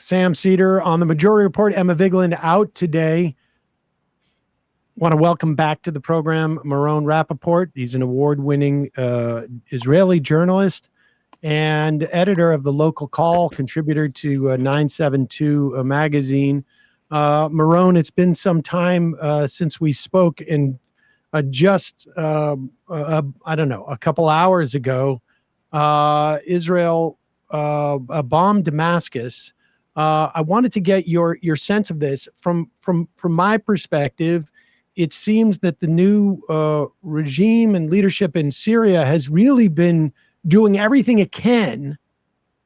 Sam Seder on the Majority Report. Emma Vigeland out today. Want to welcome back to the program Meron Rapaport. He's an award-winning Israeli journalist and editor of the Local Call, contributor to 972 magazine. Meron, it's been some time since we spoke, and just I don't know, a couple hours ago, Israel bombed Damascus. I wanted to get your sense of this from my perspective. It seems that the new regime and leadership in Syria has really been doing everything it can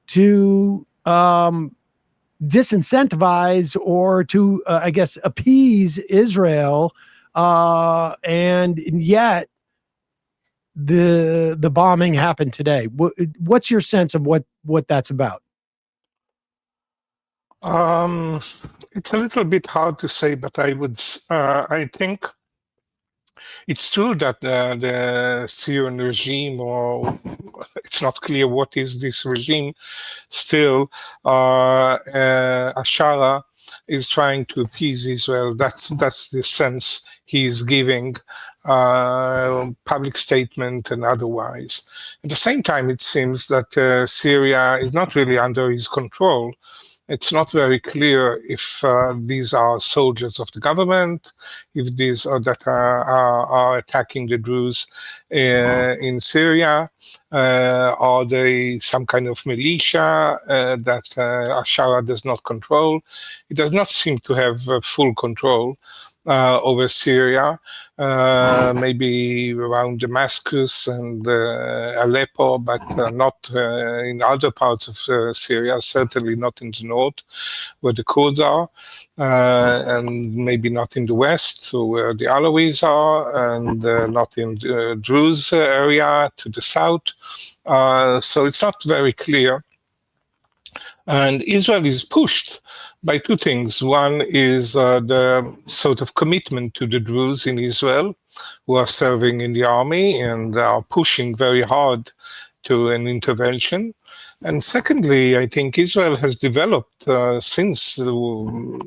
to disincentivize or to, I guess, appease Israel, and yet the bombing happened today. What's your sense of what that's about? It's a little bit hard to say, but I think it's true that the Syrian regime, or it's not clear what is this regime, still, Ashara is trying to appease Israel. That's the sense he is giving, public statement and otherwise. At the same time, it seems that Syria is not really under his control. It's not very clear if these are soldiers of the government, if these are that are attacking the Druze in Syria. Are they some kind of militia that Ashara does not control? It does not seem to have full control over Syria, maybe around Damascus and Aleppo, but not in other parts of Syria, certainly not in the north, where the Kurds are, and maybe not in the west, so where the Alawis are, and not in the Druze area to the south. So it's not very clear. And Israel is pushed by two things. One is the sort of commitment to the Druze in Israel who are serving in the army and are pushing very hard to an intervention. And secondly, I think Israel has developed since, for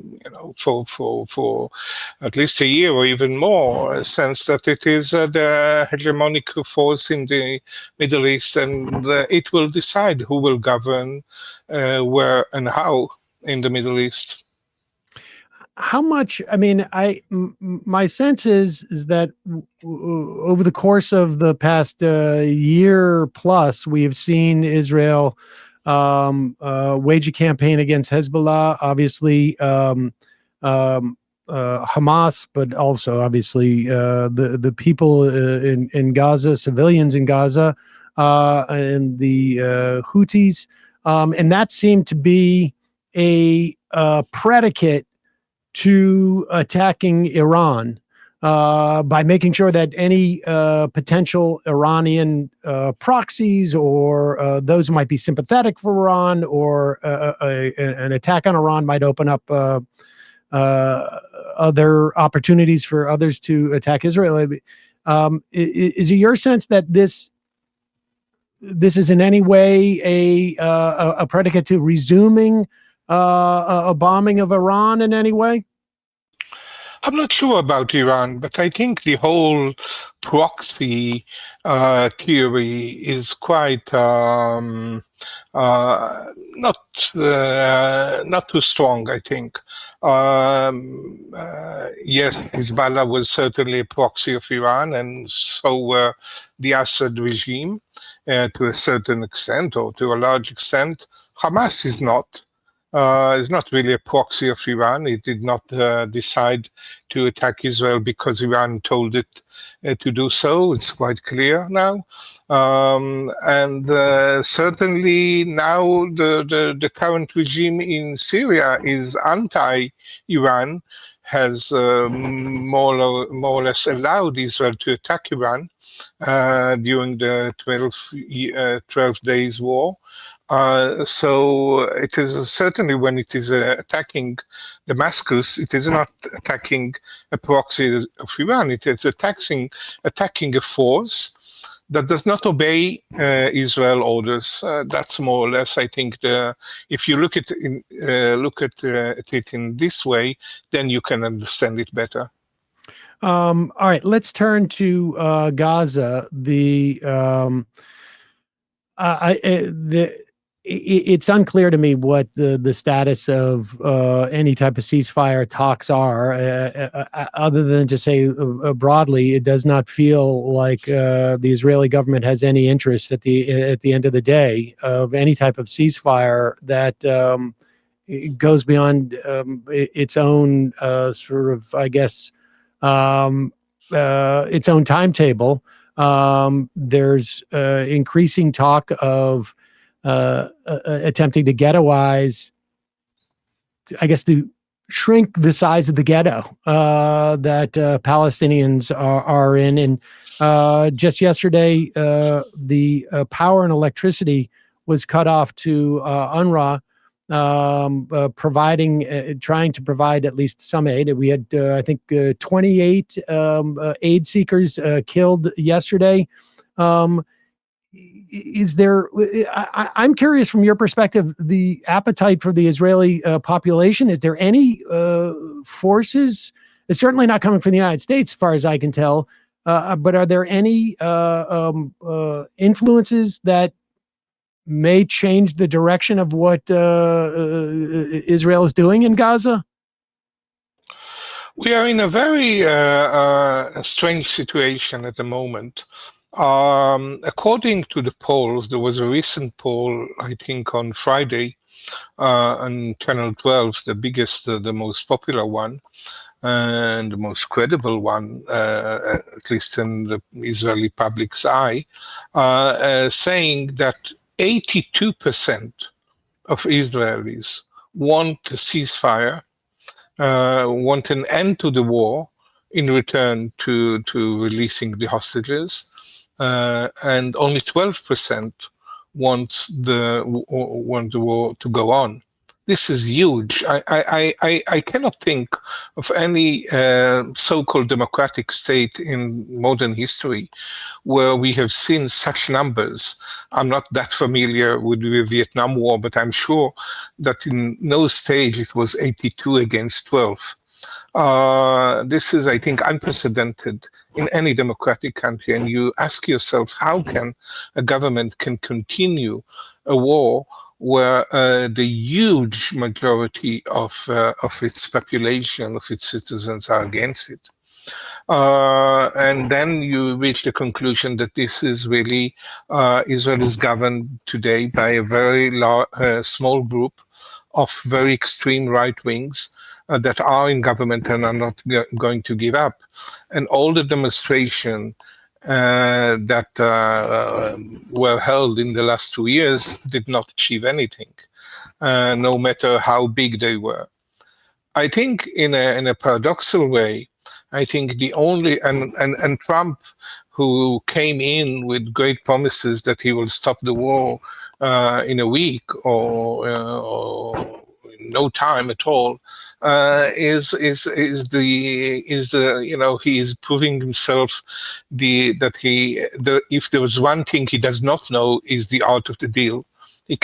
at least a year or even more, a sense that it is the hegemonic force in the Middle East, and it will decide who will govern where and how in the Middle East. How much, I mean, my sense is that over the course of the past year plus, we have seen Israel wage a campaign against Hezbollah, obviously Hamas, but also obviously the people in Gaza, civilians in Gaza, and the Houthis, and that seemed to be a predicate to attacking Iran by making sure that any potential Iranian proxies or those who might be sympathetic for Iran or an attack on Iran might open up other opportunities for others to attack Israel. Is it your sense that this is in any way a predicate to resuming a bombing of Iran in any way? I'm not sure about Iran, but I think the whole proxy theory is quite not too strong, I think. Yes, Hezbollah was certainly a proxy of Iran, and so were the Assad regime to a certain extent, or to a large extent. Hamas is not. Is not really a proxy of Iran. It did not decide to attack Israel because Iran told it to do so. It's quite clear now. And certainly now the current regime in Syria is anti-Iran, has more or less allowed Israel to attack Iran during the 12 days war. So it is certainly, when it is attacking Damascus, it is not attacking a proxy of Iran. It is attacking a force that does not obey Israel orders. That's more or less, I think, if you look at it in this way, then you can understand it better. All right, let's turn to Gaza. It's unclear to me what the status of any type of ceasefire talks are. Other than to say broadly, it does not feel like the Israeli government has any interest at the end of the day of any type of ceasefire that goes beyond its own sort of, I guess, its own timetable. There's increasing talk of attempting to ghettoize, I guess, to shrink the size of the ghetto that Palestinians are in. And just yesterday, the power and electricity was cut off to UNRWA, trying to provide at least some aid. We had, I think, 28 aid seekers killed yesterday. Is there, I'm curious from your perspective, the appetite for the Israeli population, is there any forces? It's certainly not coming from the United States, as far as I can tell, but are there any influences that may change the direction of what Israel is doing in Gaza? We are in a very strange situation at the moment. According to the polls, there was a recent poll, I think on Friday, on Channel 12, the biggest, the most popular one, and the most credible one, at least in the Israeli public's eye, saying that 82% of Israelis want a ceasefire, want an end to the war in return to releasing the hostages, and only 12% want the war to go on. This is huge. I cannot think of any so-called democratic state in modern history where we have seen such numbers. I'm not that familiar with the Vietnam War, but I'm sure that in no stage it was 82 against 12. This is, I think, unprecedented in any democratic country. And you ask yourself, how can a government can continue a war where the huge majority of its population, of its citizens, are against it? And then you reach the conclusion that this is really, Israel is governed today by a very small group of very extreme right wings that are in government and are not going to give up. And all the demonstration that were held in the last 2 years did not achieve anything, no matter how big they were. I think in a paradoxal way, I think the only, and Trump, who came in with great promises that he will stop the war in a week or no time at all, is the, you know, he is proving himself if there was one thing he does not know, is the art of the deal. He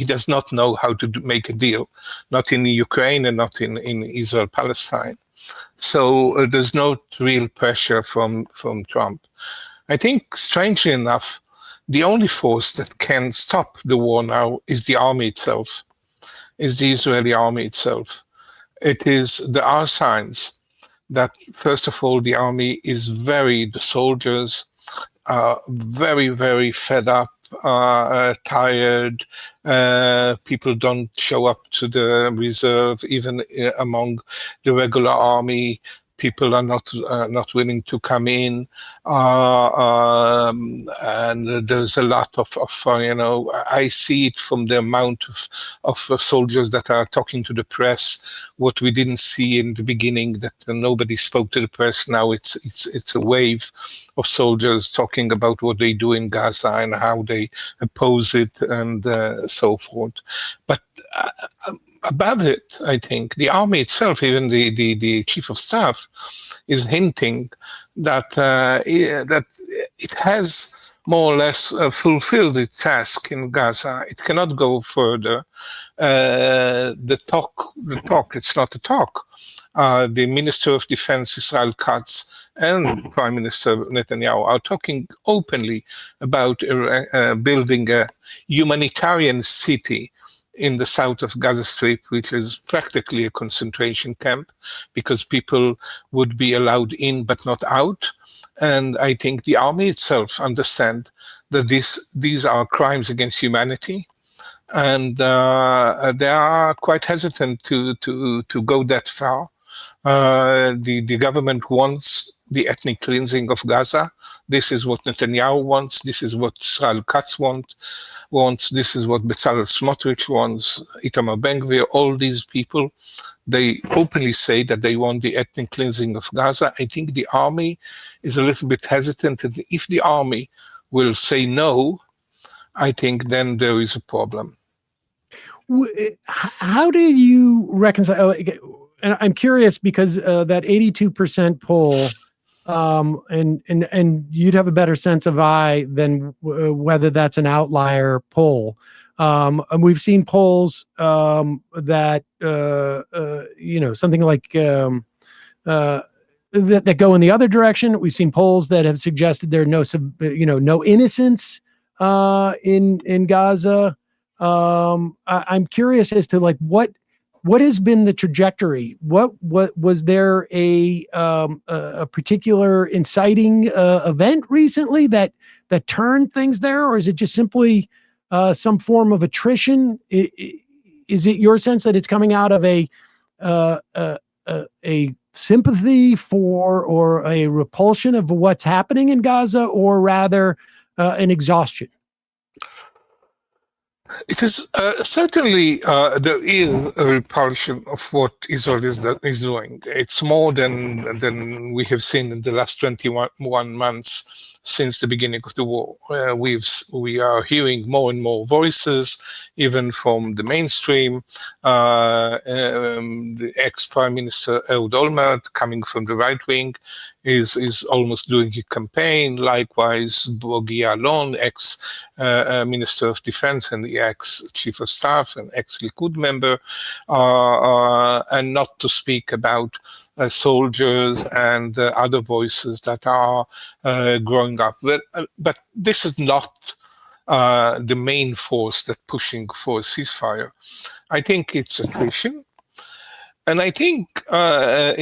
does not know how to make a deal, not in Ukraine and not in Israel Palestine. So there's no real pressure from Trump. I think, strangely enough, the only force that can stop the war now is the army itself, is the Israeli army itself. There are signs that, first of all, the army is the soldiers are very, very fed up, tired. People don't show up to the reserve, even among the regular army. People are not willing to come in, and there's a lot of you know, I see it from the amount of soldiers that are talking to the press, what we didn't see in the beginning, that nobody spoke to the press. Now it's a wave of soldiers talking about what they do in Gaza and how they oppose it and so forth. But above it, I think, the army itself, even the chief of staff, is hinting that that it has more or less fulfilled its task in Gaza. It cannot go further. The talk, it's not a talk. The Minister of Defense, Israel Katz, and Prime Minister Netanyahu are talking openly about building a humanitarian city in the south of Gaza Strip, which is practically a concentration camp, because people would be allowed in but not out. And I think the army itself understand that these are crimes against humanity, and they are quite hesitant to go that far. The government wants the ethnic cleansing of Gaza. This is what Netanyahu wants. This is what Israel Katz wants. This is what Bezalel Smotrich wants. Itamar Ben-Gvir, all these people, they openly say that they want the ethnic cleansing of Gaza. I think the army is a little bit hesitant. And if the army will say no, I think then there is a problem. How do you reconcile? And I'm curious because that 82% poll, and you'd have a better sense of than whether that's an outlier poll. And we've seen polls that something like that go in the other direction. We've seen polls that have suggested there are no innocents in Gaza. I'm curious as to what has been the trajectory? What was there a particular inciting event recently that turned things there, or is it just simply some form of attrition? Is it your sense that it's coming out of a sympathy for or a repulsion of what's happening in Gaza, or rather an exhaustion? It is certainly there is a repulsion of what Israel is doing. It's more than we have seen in the last 21 months since the beginning of the war. We are hearing more and more voices, even from the mainstream. The ex-Prime Minister Ehud Olmert, coming from the right wing, is almost doing a campaign. Likewise, Bogi Ya'alon, ex-Minister of Defense and the ex-Chief of Staff and ex-Likud member, and not to speak about soldiers and other voices that are growing up. But this is not the main force that pushing for a ceasefire. I think it's attrition. And I think, after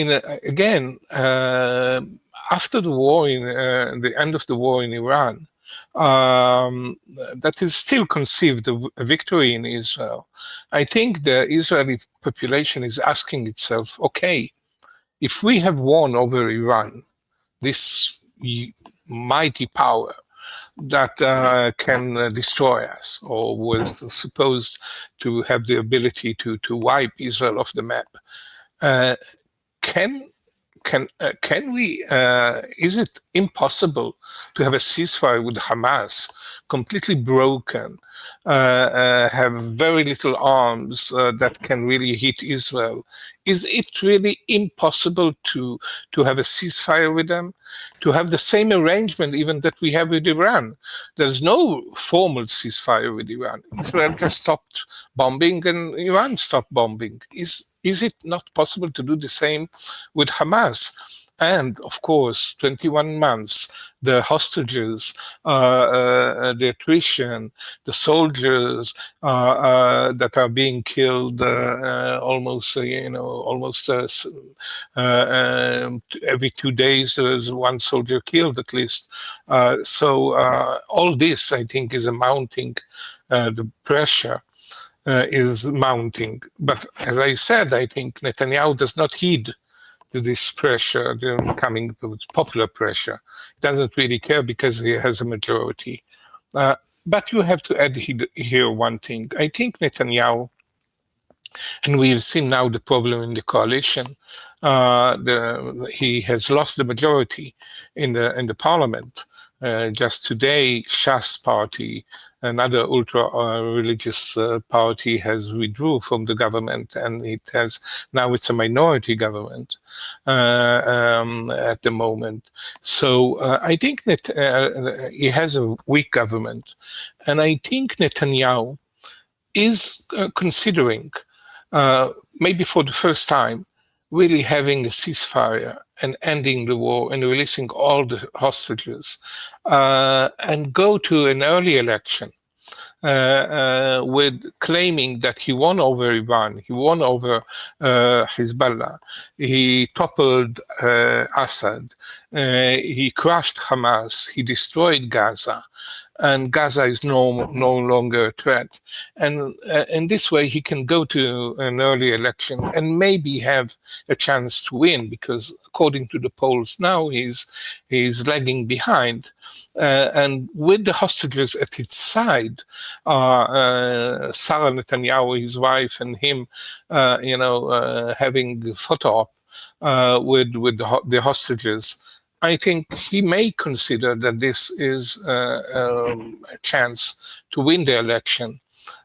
the war, the end of the war in Iran, that is still conceived a victory in Israel. I think the Israeli population is asking itself, okay, if we have won over Iran, this mighty power that can destroy us, or was supposed to have the ability to wipe Israel off the map, can we? Is it impossible to have a ceasefire with Hamas, completely broken, have very little arms that can really hit Israel? Is it really impossible to have a ceasefire with them? To have the same arrangement even that we have with Iran? There's no formal ceasefire with Iran. Israel just stopped bombing and Iran stopped bombing. Is it not possible to do the same with Hamas? And of course, 21 months, the hostages, the attrition, the soldiers that are being killed almost every 2 days, there's one soldier killed at least. So all this, I think, is mounting. The pressure is mounting. But as I said, I think Netanyahu does not heed to this pressure, coming with popular pressure. He doesn't really care because he has a majority. But you have to add here one thing. I think Netanyahu, and we've seen now the problem in the coalition, he has lost the majority in the parliament. Just today, Shas party another ultra-religious party has withdrew from the government, and now it's a minority government at the moment. So I think that he has a weak government, and I think Netanyahu is considering, maybe for the first time, really having a ceasefire and ending the war and releasing all the hostages, and go to an early election with claiming that he won over Iran, he won over Hezbollah, he toppled Assad, he crushed Hamas, he destroyed Gaza, and Gaza is no longer a threat. And in this way, he can go to an early election and maybe have a chance to win, because according to the polls now, he's lagging behind. And with the hostages at his side, Sarah Netanyahu, his wife, and him, having a photo op with the hostages, I think he may consider that this is a chance to win the election,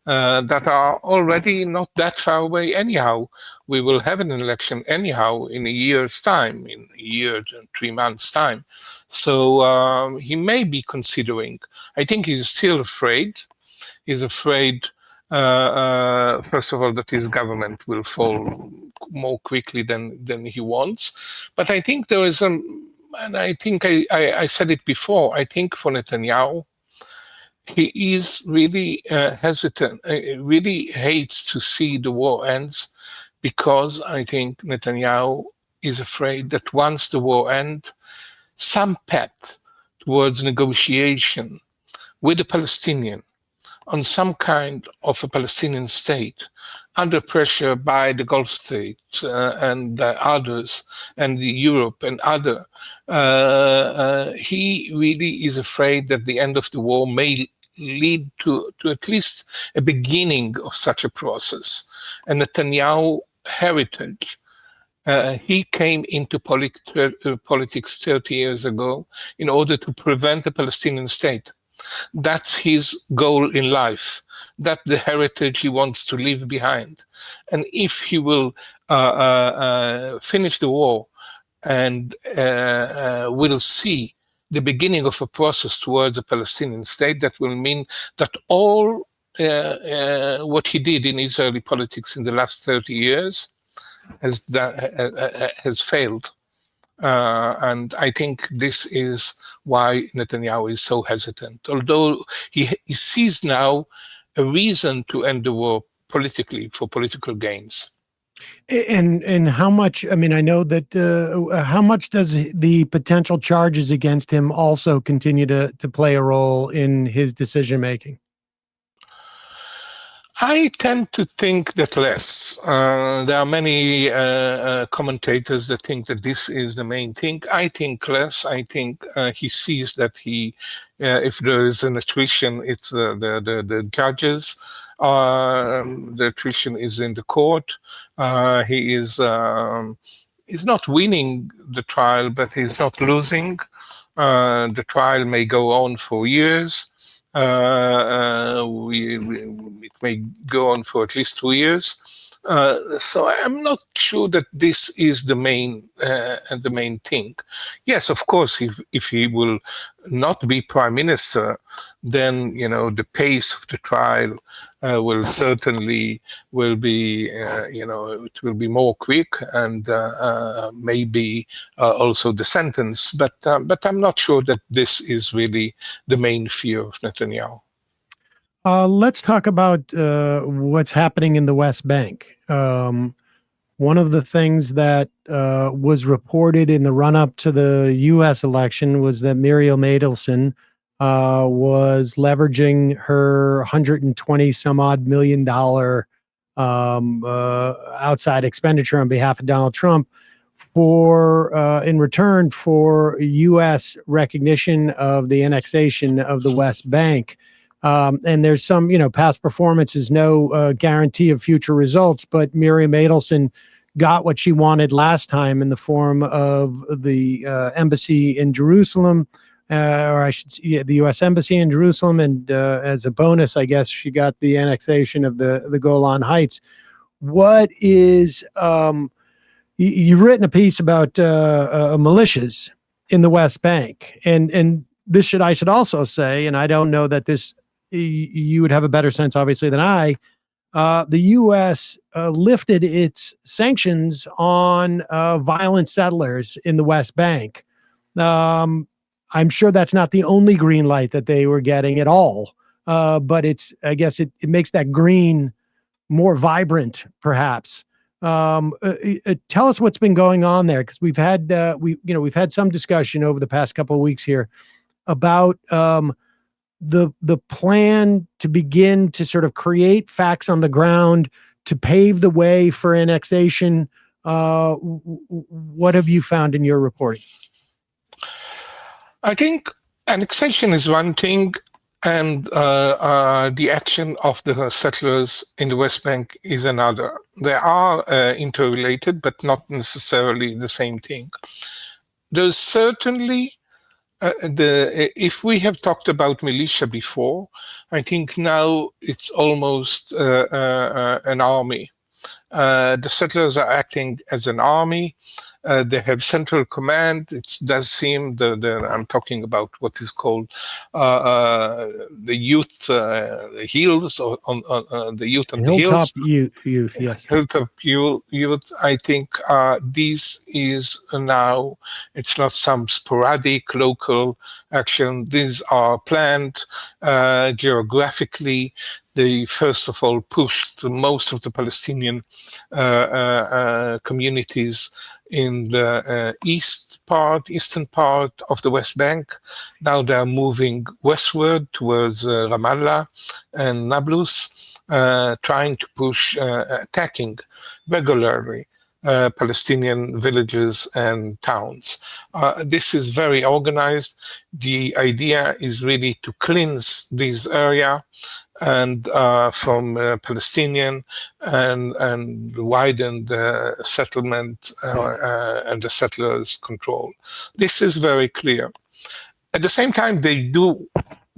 that are already not that far away anyhow. We will have an election anyhow in a year's time, in a year and 3 months' time. So he may be considering. I think he's still afraid. He's afraid, first of all, that his government will fall more quickly than he wants. But I think there is and I think I said it before, I think for Netanyahu, he is really hesitant, really hates to see the war ends, because I think Netanyahu is afraid that once the war ends, some path towards negotiation with the Palestinian on some kind of a Palestinian state, under pressure by the Gulf states and others, and Europe and other, he really is afraid that the end of the war may lead to at least a beginning of such a process. And Netanyahu heritage, he came into politics 30 years ago in order to prevent a Palestinian state. That's his goal in life. That's the heritage he wants to leave behind. And if he will finish the war and will see the beginning of a process towards a Palestinian state, that will mean that all what he did in Israeli politics in the last 30 years has failed. And I think this is why Netanyahu is so hesitant. Although he sees now a reason to end the war politically, for political gains. And how much, I mean, I know that how much does the potential charges against him also continue to play a role in his decision-making? I tend to think that less. There are many commentators that think that this is the main thing. I think less. I think he sees that if there is an attrition, it's the judges. The attrition is in the court. He is he's not winning the trial, but he's not losing. The trial may go on for years. It may go on for at least 2 years. So I'm not sure that this is the main thing. Yes, of course, if he will not be prime minister, then the pace of the trial will certainly be it will be more quick, and maybe also the sentence. But I'm not sure that this is really the main fear of Netanyahu. Let's talk about what's happening in the West Bank. One of the things that was reported in the run-up to the U.S. election was that Meron Rapaport was leveraging her $120-some-odd million outside expenditure on behalf of Donald Trump in return for U.S. recognition of the annexation of the West Bank. And there's some, past performance is no guarantee of future results, but Meron Rapaport got what she wanted last time in the form of the embassy in Jerusalem or I should say, the U.S. Embassy in Jerusalem, and as a bonus, I guess she got the annexation of the Golan Heights. What is you've written a piece about militias in the West Bank, and this I should also say, and I don't know that this you would have a better sense, obviously, than I. The U.S. Lifted its sanctions on violent settlers in the West Bank. I'm sure that's not the only green light that they were getting at all, but I guess it makes that green more vibrant, perhaps. Tell us what's been going on there, because we've had some discussion over the past couple of weeks here about the plan to begin to sort of create facts on the ground to pave the way for annexation. What have you found in your reporting? I think annexation is one thing, and the action of the settlers in the West Bank is another. They are interrelated, but not necessarily the same thing. There's certainly if we have talked about militia before, I think now it's almost an army. The settlers are acting as an army. They have central command. It does seem I'm talking about what is called the youth, the hills on the youth on the hills. Youth, yes. Hilltop youth. I think this is now. It's not some sporadic local action. These are planned geographically. They first of all pushed most of the Palestinian communities in the eastern part of the West Bank. Now they are moving westward towards Ramallah and Nablus, trying to push, attacking regularly Palestinian villages and towns. This is very organized. The idea is really to cleanse this area and from Palestinian and widen the settlement and the settlers' control. This is very clear. At the same time, they do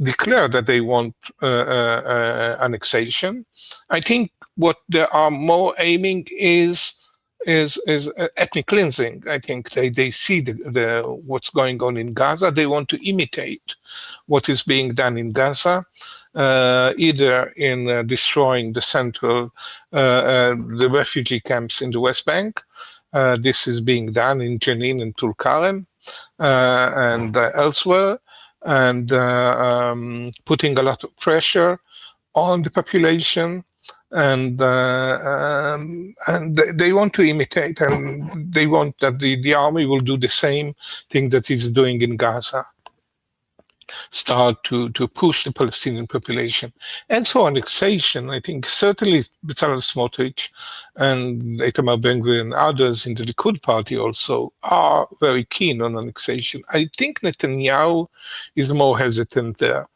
declare that they want annexation. I think what they are more aiming is ethnic cleansing. I think they see what's going on in Gaza. They want to imitate what is being done in Gaza, either in destroying the central, the refugee camps in the West Bank. This is being done in Jenin and Tulkarem and elsewhere, and putting a lot of pressure on the population. And they want to imitate, and they want that the army will do the same thing that it's doing in Gaza. Start to push the Palestinian population. And for annexation, I think certainly Bezalel Smotrich and Itamar Ben-Gvir and others in the Likud party also are very keen on annexation. I think Netanyahu is more hesitant there.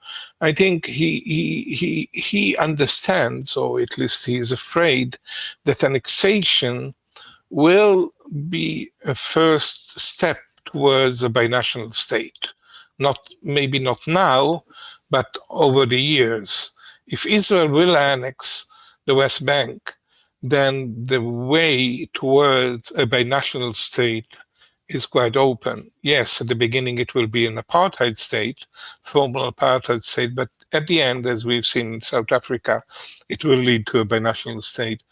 I think he understands, or at least he is afraid, that annexation will be a first step towards a binational state. Maybe not now, but over the years. If Israel will annex the West Bank, then the way towards a binational state is quite open. Yes, at the beginning it will be an apartheid state, formal apartheid state, but at the end, as we've seen in South Africa, it will lead to a binational state.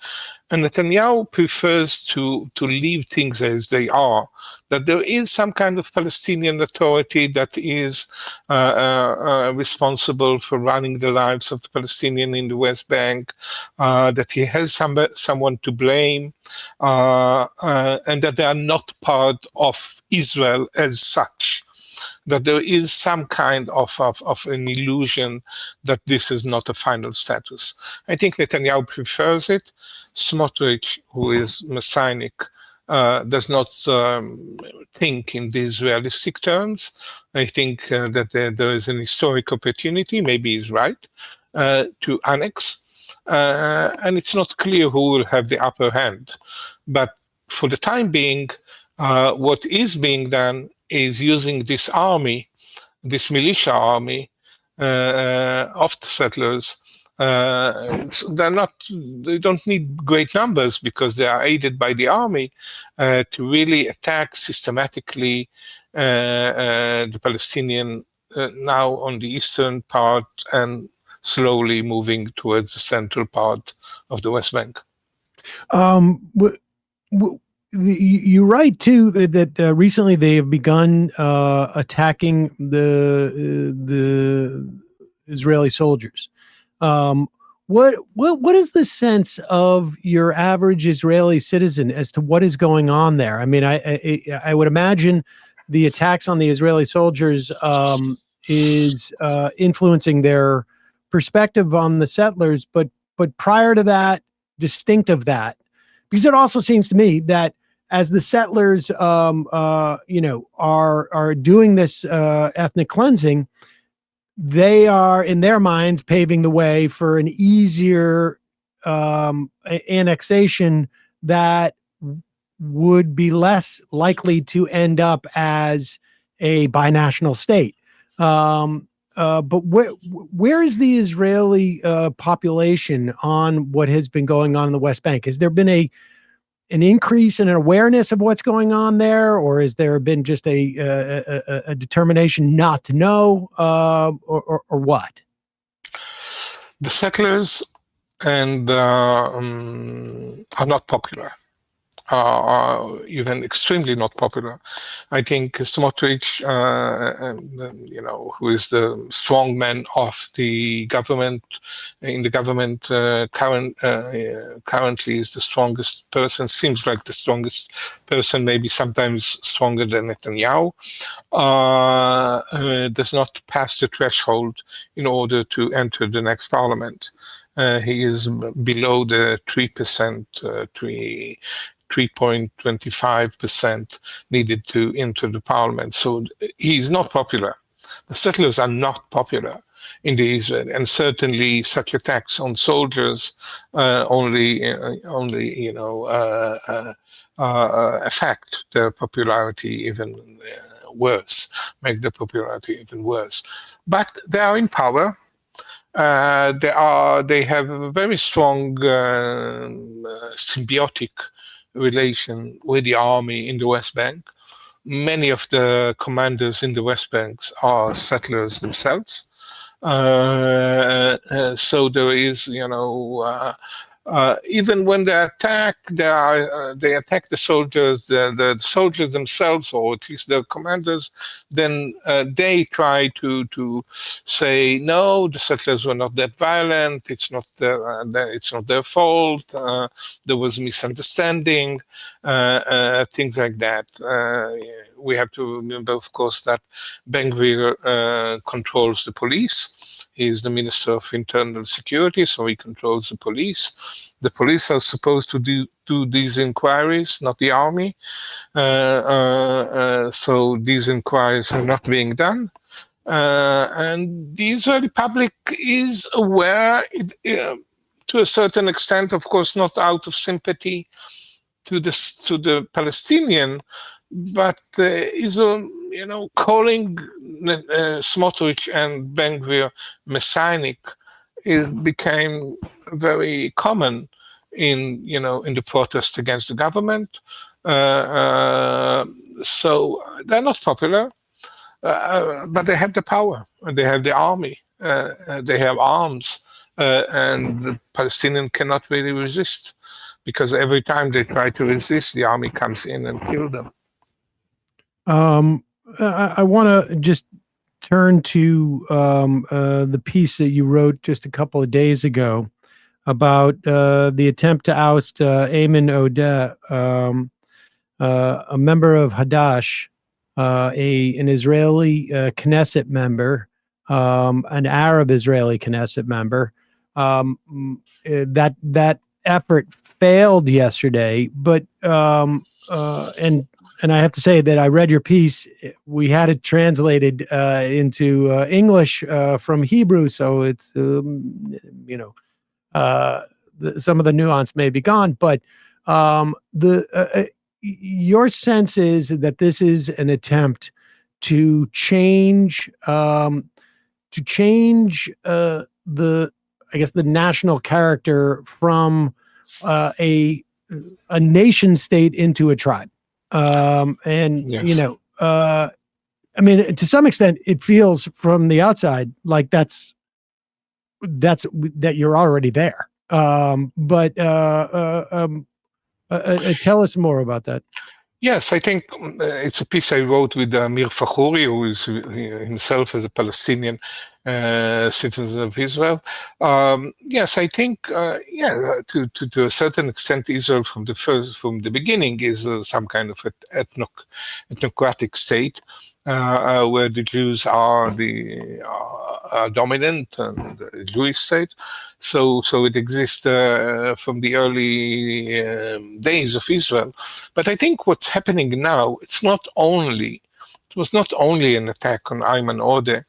And Netanyahu prefers to leave things as they are, that there is some kind of Palestinian authority that is responsible for running the lives of the Palestinian in the West Bank, that he has someone to blame, and that they are not part of Israel as such. That there is some kind of an illusion that this is not a final status. I think Netanyahu prefers it. Smotrich, who is messianic, does not think in these realistic terms. I think that there is an historic opportunity, maybe he's right, to annex. And it's not clear who will have the upper hand. But for the time being, what is being done is using this army this militia army of the settlers. They don't need great numbers because they are aided by the army to really attack systematically the Palestinian now on the eastern part and slowly moving towards the central part of the West Bank. You write too that recently they have begun attacking the Israeli soldiers. What is the sense of your average Israeli citizen as to what is going on there? I mean, I would imagine the attacks on the Israeli soldiers is influencing their perspective on the settlers, but prior to that, distinct of that, because it also seems to me that as the settlers, are doing this ethnic cleansing, they are in their minds paving the way for an easier annexation that would be less likely to end up as a binational state. But where is the Israeli population on what has been going on in the West Bank? Has there been an increase in awareness of what's going on there, or has there been just a determination not to know, or what? The settlers and are not popular. Are even extremely not popular. I think Smotrich, who is the strongman of the government, in the government currently is the strongest person, seems like the strongest person, maybe sometimes stronger than Netanyahu, does not pass the threshold in order to enter the next parliament. He is below the 3.25% needed to enter the parliament. So he's not popular. The settlers are not popular in the Israel, and certainly such attacks on soldiers only affect their popularity even worse, make the popularity even worse. But they are in power. They have a very strong symbiotic relation with the army in the West Bank. Many of the commanders in the West Bank are settlers themselves. So there is, even when they attack, they attack the soldiers, the soldiers themselves, or at least their commanders. Then they try to say, no, the settlers were not that violent. It's not their fault. There was misunderstanding, things like that. We have to remember, of course, that Ben-Gvir controls the police. He is the Minister of Internal Security, so he controls the police. The police are supposed to do these inquiries, not the army. So these inquiries are not being done. And the Israeli public is aware, to a certain extent, of course, not out of sympathy to the Palestinian, but calling Smotrich and Ben-Gvir messianic became very common in the protest against the government. So they're not popular, but they have the power. They have the army. They have arms, and the Palestinians cannot really resist, because every time they try to resist, the army comes in and kills them. I want to just turn to the piece that you wrote just a couple of days ago about the attempt to oust Ayman Odeh, a member of Hadash, an Israeli Knesset member, an Arab Israeli Knesset member. That effort failed yesterday, but and I have to say that I read your piece. We had it translated into English from Hebrew, so it's some of the nuance may be gone. But your sense is that this is an attempt to change the national character from a nation state into a tribe. Yes. I mean, to some extent, it feels from the outside like that you're already there. But tell us more about that. Yes, I think it's a piece I wrote with Amir Fakhoury, who is himself as a Palestinian citizen of Israel. Yes, I think, to a certain extent, Israel from the beginning is some kind of ethnocratic state where the Jews are the dominant and the Jewish state. So it exists from the early days of Israel. But I think what's happening now, it was not only an attack on Ayman Odeh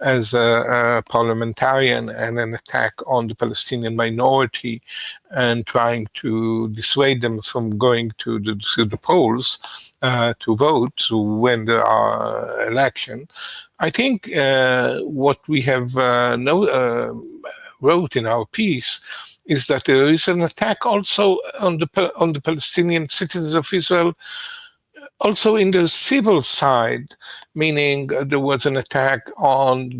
as a parliamentarian and an attack on the Palestinian minority and trying to dissuade them from going to the polls to vote to win the election. I think what we have wrote in our piece is that there is an attack also on the Palestinian citizens of Israel, also in the civil side, meaning there was an attack on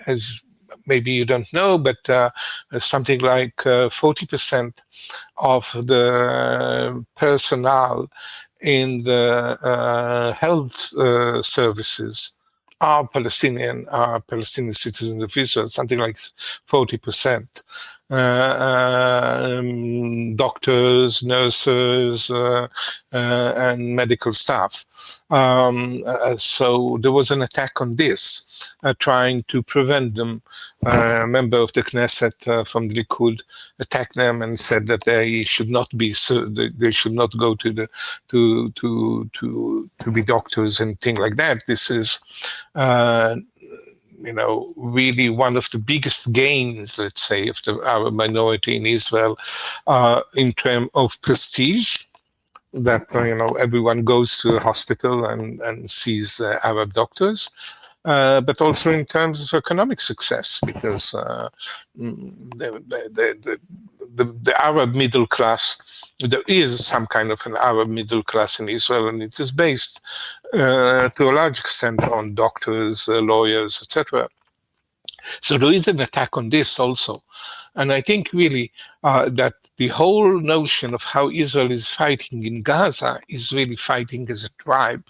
as maybe you don't know, but something like 40% of the personnel in the health services are Palestinian citizens of Israel, something like 40%. Doctors, nurses, and medical staff. So there was an attack on this, trying to prevent them. A member of the Knesset from the Likud attacked them and said that they should not be they should not go to be doctors and things like that. This is really one of the biggest gains, let's say, of the Arab minority in Israel in terms of prestige, that, everyone goes to a hospital and sees Arab doctors, but also in terms of economic success, because the Arab middle class, there is some kind of an Arab middle class in Israel, and it is based to a large extent on doctors, lawyers, etc. So there is an attack on this also. And I think really that the whole notion of how Israel is fighting in Gaza is really fighting as a tribe.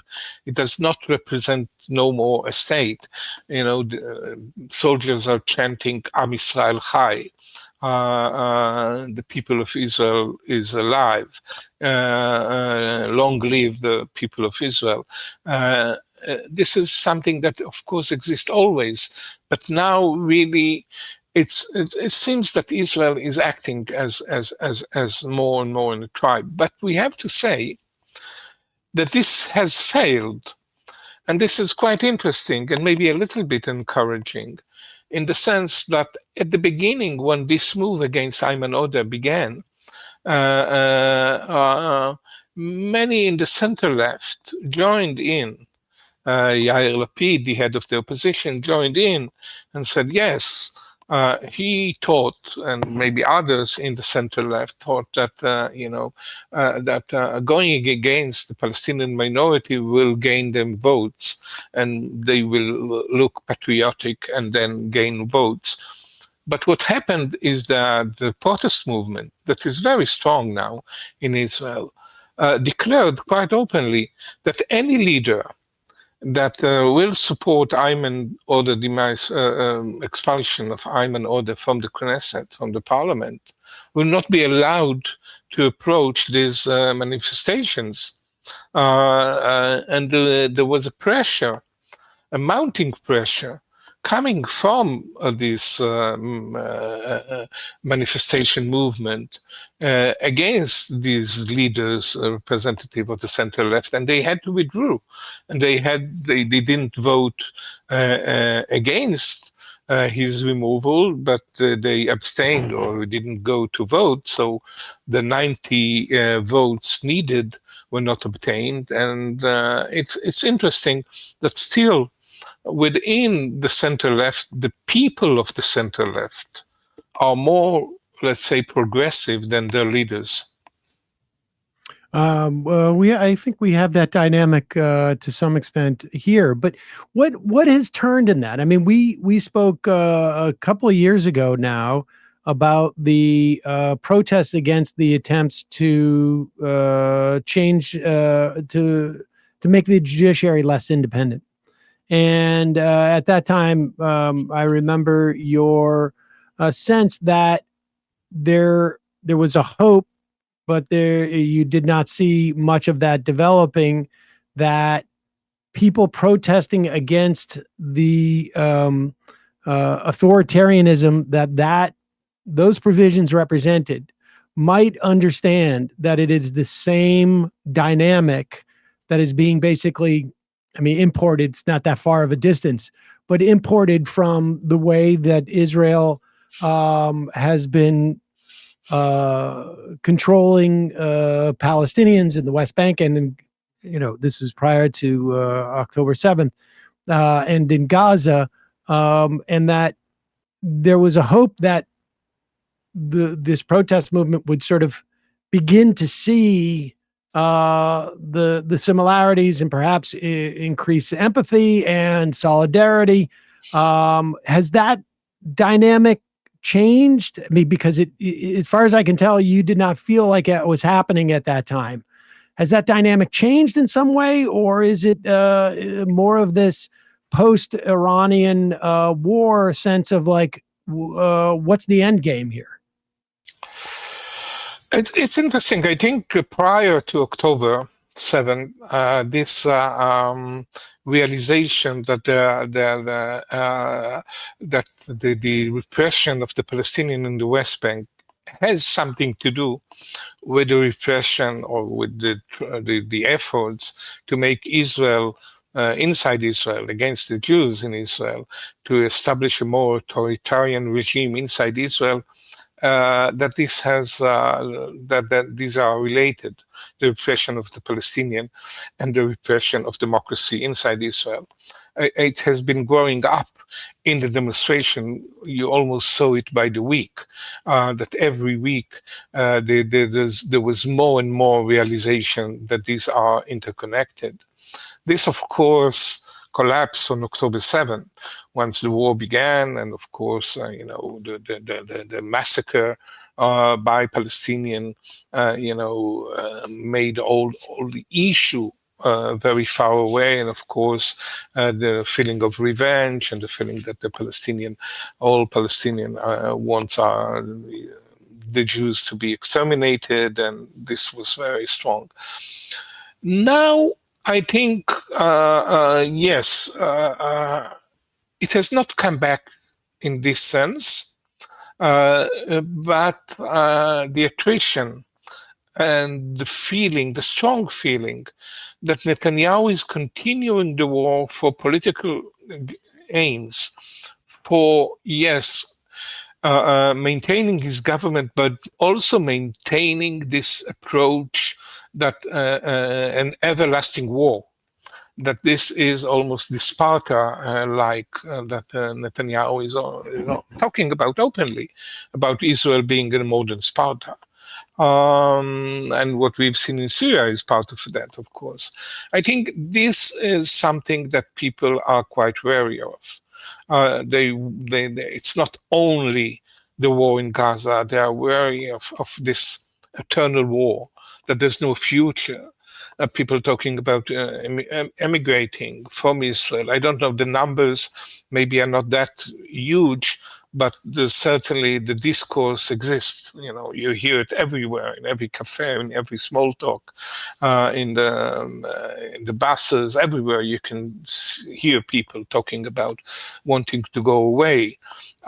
It does not represent no more a state. Soldiers are chanting Am Yisrael Chai. The people of Israel is alive. Long live the people of Israel. This is something that, of course, exists always, but now really it seems that Israel is acting as more and more in a tribe. But we have to say that this has failed, and this is quite interesting and maybe a little bit encouraging, in the sense that at the beginning, when this move against Ayman Odeh began, many in the center left joined in. Yair Lapid, the head of the opposition, joined in and said, yes, he thought, and maybe others in the center left thought that, going against the Palestinian minority will gain them votes, and they will look patriotic and then gain votes. But what happened is that the protest movement, that is very strong now in Israel, declared quite openly that any leader that will support Ayman Odeh, the expulsion of Ayman Odeh from the Knesset, from the parliament, will not be allowed to approach these manifestations. And there was a pressure, a mounting pressure, coming from this manifestation movement against these leaders, representative of the center left, and they had to withdraw, and they didn't vote against his removal, but they abstained or didn't go to vote. So the 90 votes needed were not obtained. And it's interesting that still within the center left, the people of the center left are more, let's say, progressive than their leaders. I think we have that dynamic to some extent here. But what has turned in that? I mean, we spoke a couple of years ago now about the protests against the attempts to change to make the judiciary less independent. And at that time, I remember your sense that there was a hope, but there you did not see much of that developing. That people protesting against the authoritarianism that those provisions represented might understand that it is the same dynamic that is being basically, I mean, imported. It's not that far of a distance, but imported from the way that Israel has been controlling Palestinians in the West Bank, and this is prior to October 7th, and in Gaza, and that there was a hope that this protest movement would sort of begin to see the similarities and perhaps increase empathy and solidarity. Has that dynamic changed? I mean, because as far as I can tell, you did not feel like it was happening at that time. Has that dynamic changed in some way, or is it more of this post-Iranian war sense of like, what's the end game here? It's interesting. I think prior to October 7, this realization that the repression of the Palestinian in the West Bank has something to do with the repression or with the efforts to make Israel inside Israel against the Jews in Israel, to establish a more authoritarian regime inside Israel. That this has that these are related, the repression of the Palestinian and the repression of democracy inside Israel. It has been growing up in the demonstration. You almost saw it by the week, that every week there was more and more realization that these are interconnected. This, of course, collapsed on October 7th, once the war began, and of course, the massacre by Palestinian, made all the issue very far away, and of course, the feeling of revenge and the feeling that all Palestinian wants are the Jews to be exterminated, and this was very strong. Now, I think, yes, it has not come back in this sense, but the attrition and the strong feeling that Netanyahu is continuing the war for political aims, for, yes, maintaining his government, but also maintaining this approach that an everlasting war, that this is almost the Sparta that Netanyahu is talking about openly, about Israel being a modern Sparta. And what we've seen in Syria is part of that, of course. I think this is something that people are quite wary of. It's not only the war in Gaza, they are wary of this eternal war, that there's no future. People talking about emigrating from Israel. I don't know, the numbers maybe are not that huge, but certainly the discourse exists. You hear it everywhere, in every cafe, in every small talk, in the buses, everywhere you can hear people talking about wanting to go away.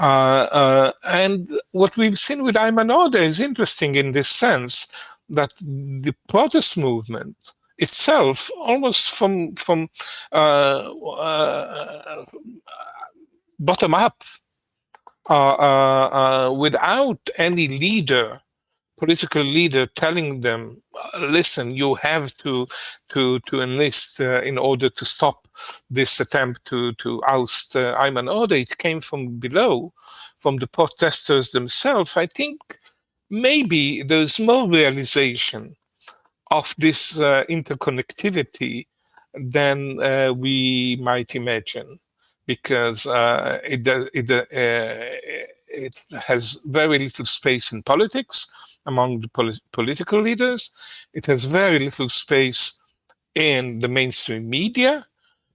And what we've seen with Ayman Odeh is interesting in this sense, that the protest movement itself, almost from bottom up, without any political leader telling them, listen, you have to enlist in order to stop this attempt to oust Ayman Odeh. It came from below, from the protesters themselves. I think maybe there's more realization of this interconnectivity than we might imagine, because it has very little space in politics among the political leaders. It has very little space in the mainstream media,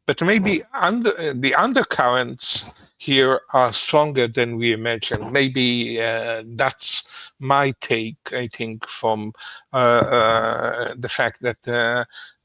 but maybe the undercurrents here are stronger than we imagine. Maybe that's my take, I think, from the fact that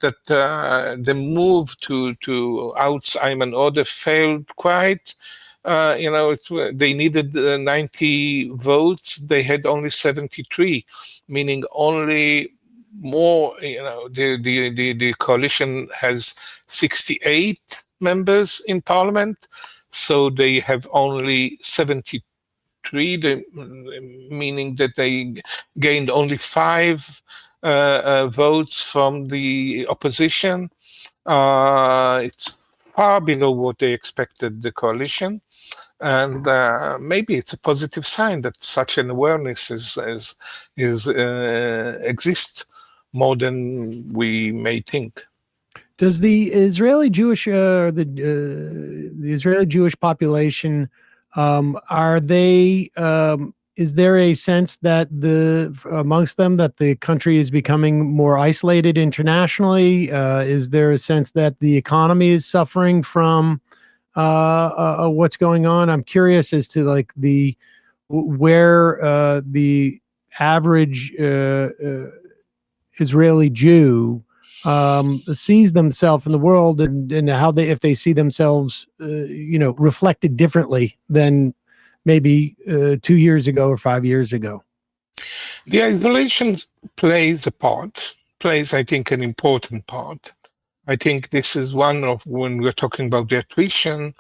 the move to oust Ayman Odeh failed quite. They needed 90 votes. They had only 73, meaning only more. The coalition has 68 members in parliament, so they have only 73, meaning that they gained only 5 votes from the opposition. It's far below what they expected, the coalition. And maybe it's a positive sign that such an awareness exists more than we may think. Does the Israeli Jewish the Israeli Jewish population are they is there a sense that amongst them that the country is becoming more isolated internationally? Is there a sense that the economy is suffering from what's going on? I'm curious as to like where the average Israeli Jew sees themselves in the world, and how if they see themselves reflected differently than maybe 2 years ago or 5 years ago. The isolation plays, I think, an important part. I think this is one of, when we're talking about the attrition,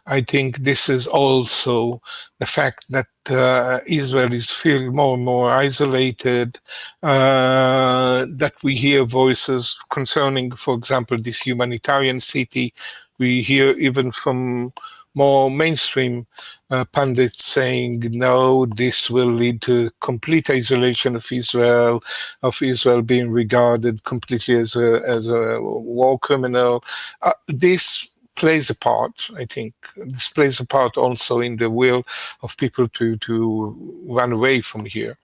I think this is also the fact that Israelis feel more and more isolated, that we hear voices concerning, for example, this humanitarian city. We hear even from more mainstream pundits saying, no, this will lead to complete isolation of Israel being regarded completely as a war criminal. This plays a part, I think. This plays a part also in the will of people to run away from here.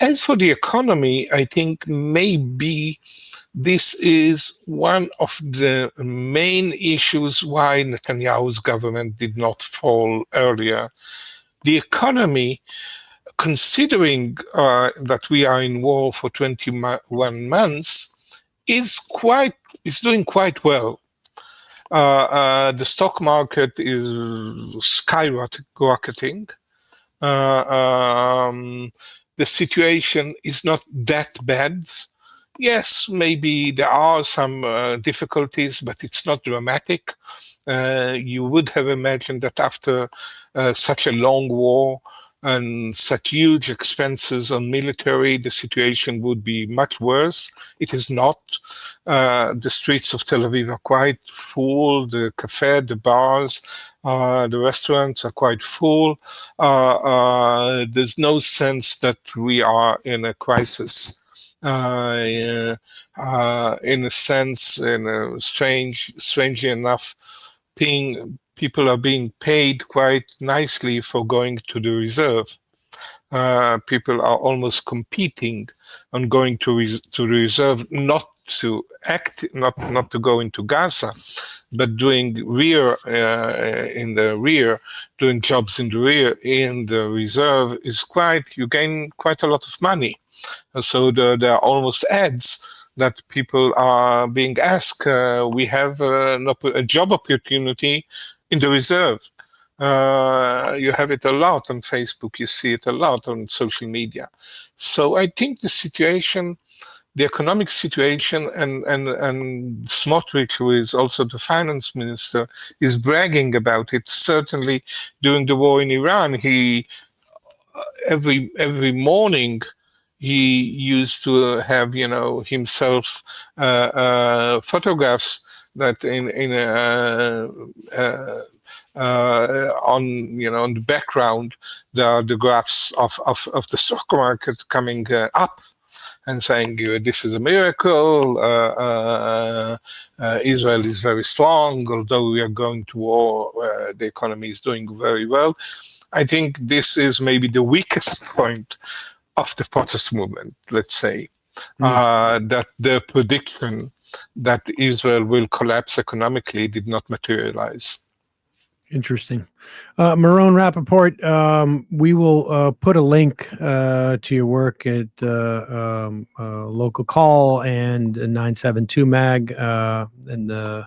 As for the economy, I think maybe this is one of the main issues why Netanyahu's government did not fall earlier. The economy, considering that we are in war for 21 months, is doing quite well. The stock market is skyrocketing. The situation is not that bad. Yes, maybe there are some difficulties, but it's not dramatic. You would have imagined that after such a long war and such huge expenses on military, the situation would be much worse. It is not. The streets of Tel Aviv are quite full. The cafe, the bars, the restaurants are quite full. There's no sense that we are in a crisis. In a sense, strangely enough, people are being paid quite nicely for going to the reserve. People are almost competing on going to the reserve, not to go into Gaza, but doing doing jobs in the rear in the reserve you gain quite a lot of money. So there are almost ads that people are being asked, we have a job opportunity in the reserve. You have it a lot on Facebook, you see it a lot on social media. So I think the situation the economic situation, and Smotrich, who is also the finance minister, is bragging about it. Certainly during the war in Iran, he every morning he used to have himself photographs that on the background there are the graphs of the stock market coming up and saying this is a miracle. Israel is very strong, although we are going to war. The economy is doing very well. I think this is maybe the weakest point of the protest movement, let's say, that the prediction that Israel will collapse economically did not materialize. Interesting. Meron Rapaport, we will put a link to your work at Local Call and 972 Mag and the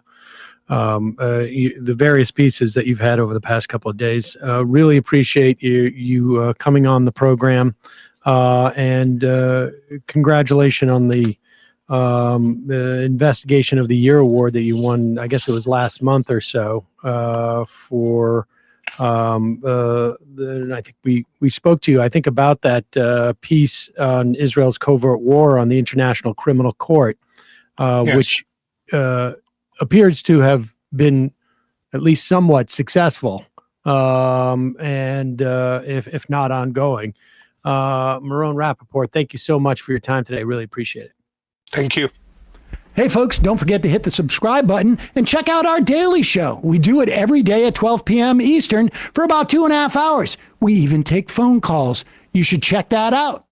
various pieces that you've had over the past couple of days. Really appreciate you coming on the program, and congratulations on the Investigation of the Year award that you won. I guess it was last month or so for I think we spoke to you, I think, about that piece on Israel's covert war on the International Criminal Court, yes, which appears to have been at least somewhat successful, and if not ongoing. Meron Rapaport, thank you so much for your time today. Really appreciate it. Thank you. Hey, folks, don't forget to hit the subscribe button and check out our daily show. We do it every day at 12 p.m. Eastern for about 2.5 hours. We even take phone calls. You should check that out.